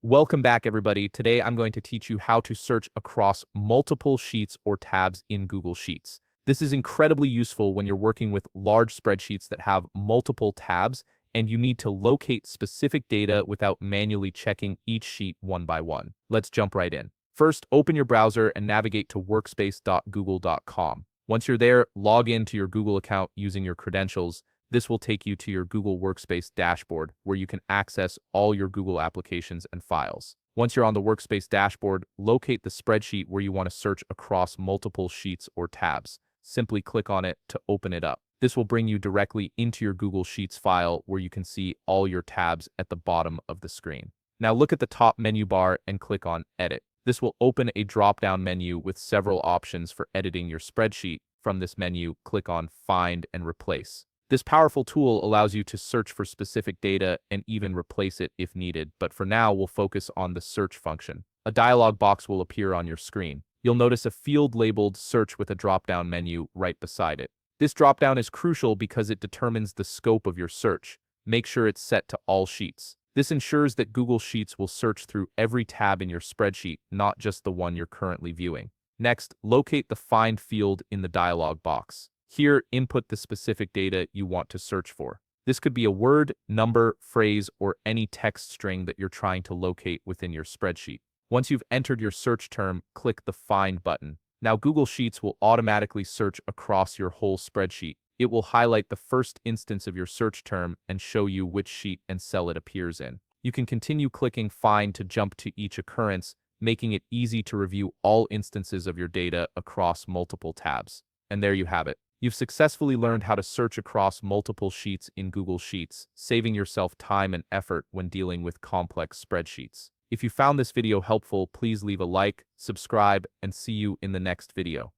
Welcome back, everybody. Today, I'm going to teach you how to search across multiple sheets or tabs in Google Sheets. This is incredibly useful when you're working with large spreadsheets that have multiple tabs and you need to locate specific data without manually checking each sheet one by one. Let's jump right in. First, open your browser and navigate to workspace.google.com. Once you're there, log in to your Google account using your credentials. This will take you to your Google Workspace dashboard, where you can access all your Google applications and files. Once you're on the Workspace dashboard, locate the spreadsheet where you want to search across multiple sheets or tabs. Simply click on it to open it up. This will bring you directly into your Google Sheets file where you can see all your tabs at the bottom of the screen. Now look at the top menu bar and click on Edit. This will open a drop-down menu with several options for editing your spreadsheet. From this menu, click on Find and Replace. This powerful tool allows you to search for specific data and even replace it if needed, but for now we'll focus on the search function. A dialog box will appear on your screen. You'll notice a field labeled Search with a drop-down menu right beside it. This drop-down is crucial because it determines the scope of your search. Make sure it's set to all sheets. This ensures that Google Sheets will search through every tab in your spreadsheet, not just the one you're currently viewing. Next, locate the Find field in the dialog box. Here, input the specific data you want to search for. This could be a word, number, phrase, or any text string that you're trying to locate within your spreadsheet. Once you've entered your search term, click the Find button. Now Google Sheets will automatically search across your whole spreadsheet. It will highlight the first instance of your search term and show you which sheet and cell it appears in. You can continue clicking Find to jump to each occurrence, making it easy to review all instances of your data across multiple tabs. And there you have it. You've successfully learned how to search across multiple sheets in Google Sheets, saving yourself time and effort when dealing with complex spreadsheets. If you found this video helpful, please leave a like, subscribe, and see you in the next video.